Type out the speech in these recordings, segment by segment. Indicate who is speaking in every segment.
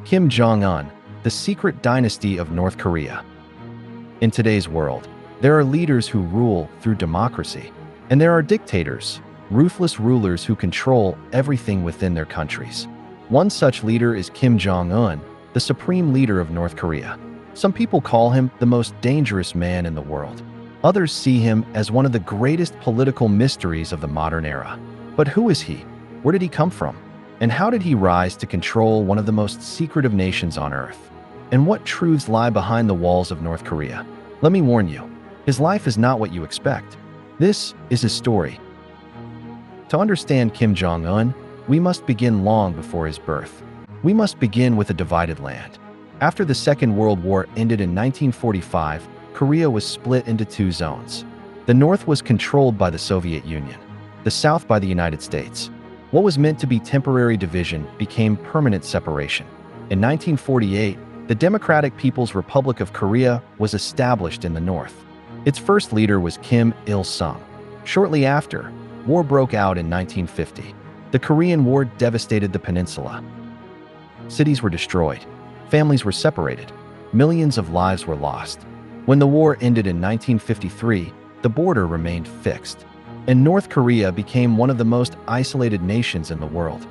Speaker 1: Kim Jong-un, the secret dynasty of North Korea. In today's world, there are leaders who rule through democracy, and there are dictators, ruthless rulers who control everything within their countries. One such leader is Kim Jong-un, the supreme leader of North Korea. Some people call him the most dangerous man in the world. Others see him as one of the greatest political mysteries of the modern era. But who is he? Where did he come from? And how did he rise to control one of the most secretive nations on Earth? And what truths lie behind the walls of North Korea? Let me warn you, his life is not what you expect. This is his story. To understand Kim Jong-un, we must begin long before his birth. We must begin with a divided land. After the Second World War ended in 1945, Korea was split into two zones. The North was controlled by the Soviet Union, the South by the United States. What was meant to be temporary division became permanent separation. In 1948, the Democratic People's Republic of Korea was established in the North. Its first leader was Kim Il-sung. Shortly after, war broke out in 1950. The Korean War devastated the peninsula. Cities were destroyed. Families were separated. Millions of lives were lost. When the war ended in 1953, the border remained fixed, and North Korea became one of the most isolated nations in the world.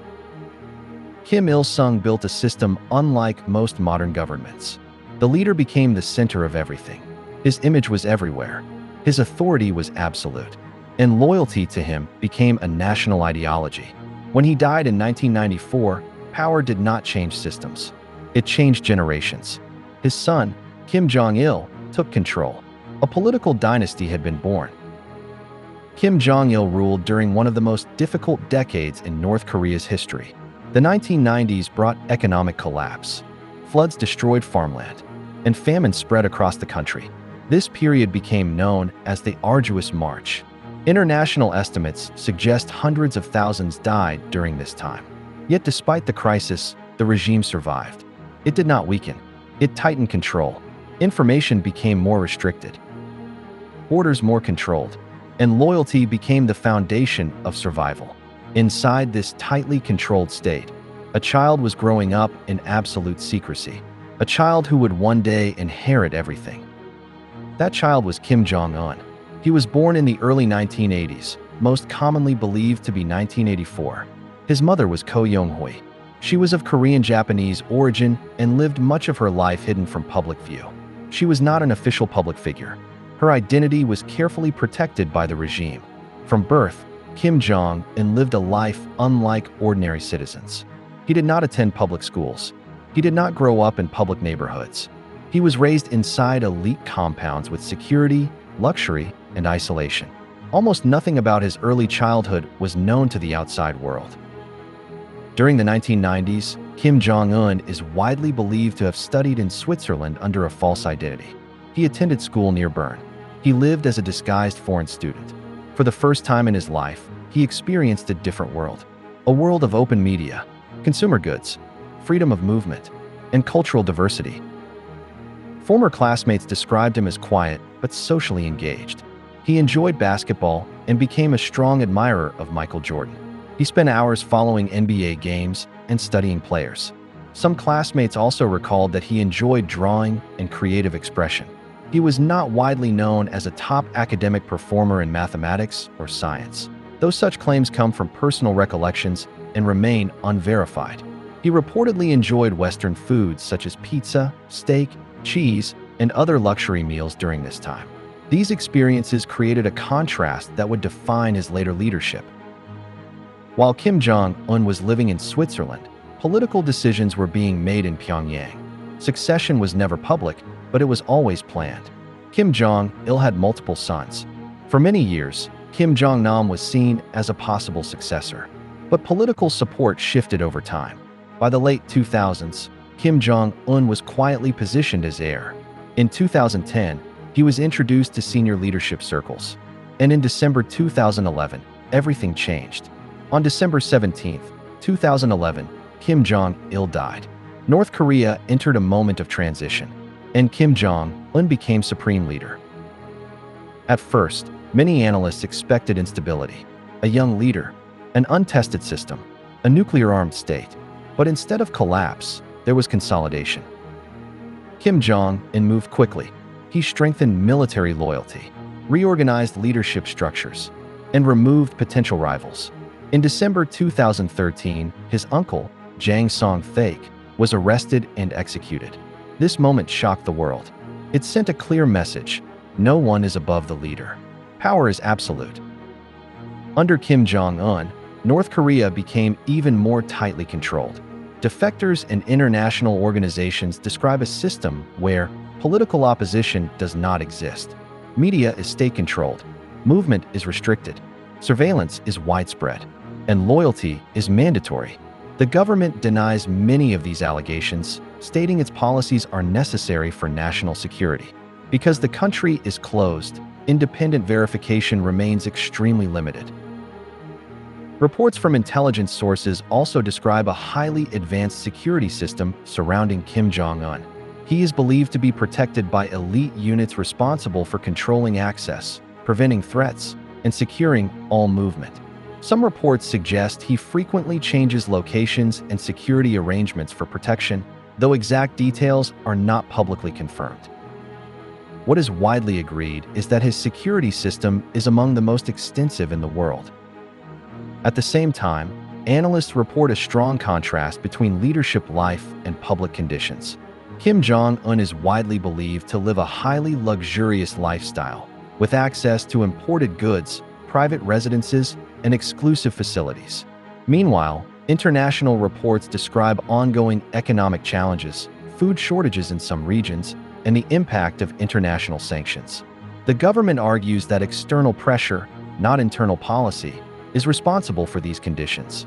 Speaker 1: Kim Il-sung built a system unlike most modern governments. The leader became the center of everything. His image was everywhere. His authority was absolute, and loyalty to him became a national ideology. When he died in 1994, power did not change systems. It changed generations. His son, Kim Jong-il, took control. A political dynasty had been born. Kim Jong-il ruled during one of the most difficult decades in North Korea's history. The 1990s brought economic collapse. Floods destroyed farmland, and famine spread across the country. This period became known as the Arduous March. International estimates suggest hundreds of thousands died during this time. Yet despite the crisis, the regime survived. It did not weaken. It tightened control. Information became more restricted, borders more controlled, and loyalty became the foundation of survival. Inside this tightly controlled state, a child was growing up in absolute secrecy, a child who would one day inherit everything. That child was Kim Jong-un. He was born in the early 1980s, most commonly believed to be 1984. His mother was Ko Young-hoi. She was of Korean-Japanese origin and lived much of her life hidden from public view. She was not an official public figure. Her identity was carefully protected by the regime. From birth, Kim Jong-un lived a life unlike ordinary citizens. He did not attend public schools. He did not grow up in public neighborhoods. He was raised inside elite compounds with security, luxury, and isolation. Almost nothing about his early childhood was known to the outside world. During the 1990s, Kim Jong-un is widely believed to have studied in Switzerland under a false identity. He attended school near Bern. He lived as a disguised foreign student. For the first time in his life, he experienced a different world. A world of open media, consumer goods, freedom of movement, and cultural diversity. Former classmates described him as quiet but socially engaged. He enjoyed basketball and became a strong admirer of Michael Jordan. He spent hours following NBA games and studying players. Some classmates also recalled that he enjoyed drawing and creative expression. He was not widely known as a top academic performer in mathematics or science, though such claims come from personal recollections and remain unverified. He reportedly enjoyed Western foods such as pizza, steak, cheese, and other luxury meals during this time. These experiences created a contrast that would define his later leadership. While Kim Jong-un was living in Switzerland, political decisions were being made in Pyongyang. Succession was never public, but it was always planned. Kim Jong-il had multiple sons. For many years, Kim Jong-nam was seen as a possible successor, but political support shifted over time. By the late 2000s, Kim Jong-un was quietly positioned as heir. In 2010, he was introduced to senior leadership circles. And in December 2011, everything changed. On December 17, 2011, Kim Jong-il died. North Korea entered a moment of transition, and Kim Jong-un became supreme leader. At first, many analysts expected instability, a young leader, an untested system, a nuclear-armed state. But instead of collapse, there was consolidation. Kim Jong-un moved quickly. He strengthened military loyalty, reorganized leadership structures, and removed potential rivals. In December 2013, his uncle, Jang Song-thaek, was arrested and executed. This moment shocked the world. It sent a clear message: no one is above the leader. Power is absolute. Under Kim Jong-un, North Korea became even more tightly controlled. Defectors and international organizations describe a system where political opposition does not exist. Media is state-controlled, movement is restricted, surveillance is widespread, and loyalty is mandatory. The government denies many of these allegations, stating its policies are necessary for national security. Because the country is closed, independent verification remains extremely limited. Reports from intelligence sources also describe a highly advanced security system surrounding Kim Jong-un. He is believed to be protected by elite units responsible for controlling access, preventing threats, and securing all movement. Some reports suggest he frequently changes locations and security arrangements for protection, though exact details are not publicly confirmed. What is widely agreed is that his security system is among the most extensive in the world. At the same time, analysts report a strong contrast between leadership life and public conditions. Kim Jong-un is widely believed to live a highly luxurious lifestyle, with access to imported goods, private residences, and exclusive facilities. Meanwhile, international reports describe ongoing economic challenges, food shortages in some regions, and the impact of international sanctions. The government argues that external pressure, not internal policy, is responsible for these conditions.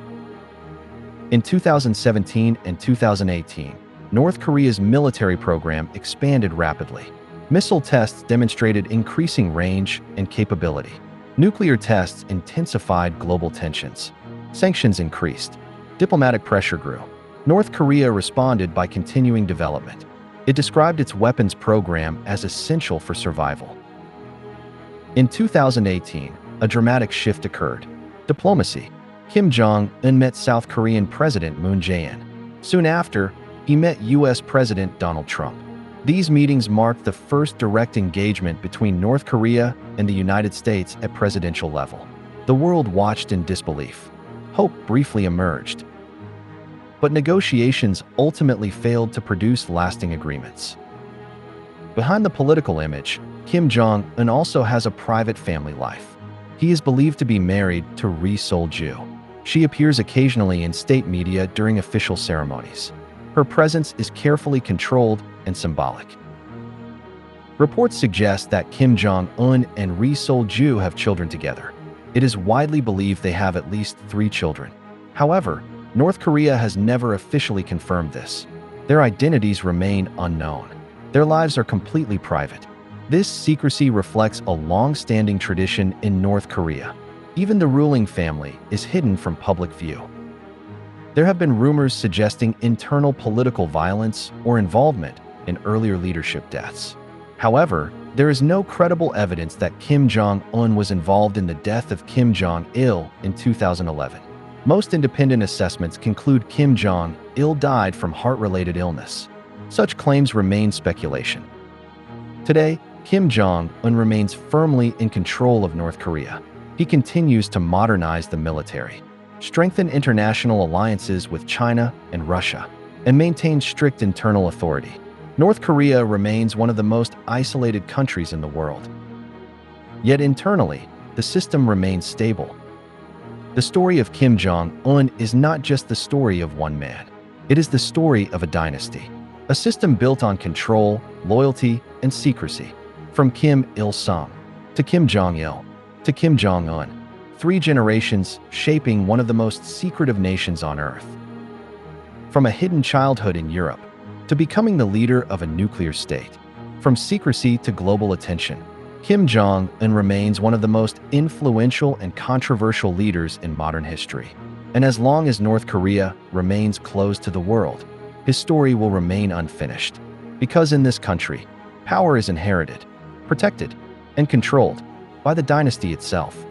Speaker 1: In 2017 and 2018, North Korea's military program expanded rapidly. Missile tests demonstrated increasing range and capability. Nuclear tests intensified global tensions. Sanctions increased. Diplomatic pressure grew. North Korea responded by continuing development. It described its weapons program as essential for survival. In 2018, a dramatic shift occurred. Diplomacy. Kim Jong-un met South Korean President Moon Jae-in. Soon after, he met U.S. President Donald Trump. These meetings marked the first direct engagement between North Korea and the United States at presidential level. The world watched in disbelief. Hope briefly emerged. But negotiations ultimately failed to produce lasting agreements. Behind the political image, Kim Jong-un also has a private family life. He is believed to be married to Ri Sol-ju. She appears occasionally in state media during official ceremonies. Her presence is carefully controlled and symbolic. Reports suggest that Kim Jong-un and Ri Sol-ju have children together. It is widely believed they have at least 3 children. However, North Korea has never officially confirmed this. Their identities remain unknown. Their lives are completely private. This secrecy reflects a long-standing tradition in North Korea. Even the ruling family is hidden from public view. There have been rumors suggesting internal political violence or involvement in earlier leadership deaths. However, there is no credible evidence that Kim Jong-un was involved in the death of Kim Jong-il in 2011. Most independent assessments conclude Kim Jong-il died from heart-related illness. Such claims remain speculation. Today, Kim Jong-un remains firmly in control of North Korea. He continues to modernize the military, strengthen international alliances with China and Russia, and maintain strict internal authority. North Korea remains one of the most isolated countries in the world. Yet internally, the system remains stable. The story of Kim Jong-un is not just the story of one man. It is the story of a dynasty, a system built on control, loyalty, and secrecy. From Kim Il-sung to Kim Jong-il to Kim Jong-un, 3 generations shaping one of the most secretive nations on Earth. From a hidden childhood in Europe to becoming the leader of a nuclear state, from secrecy to global attention, Kim Jong-un remains one of the most influential and controversial leaders in modern history. And as long as North Korea remains closed to the world, his story will remain unfinished. Because in this country, power is inherited, protected, and controlled by the dynasty itself.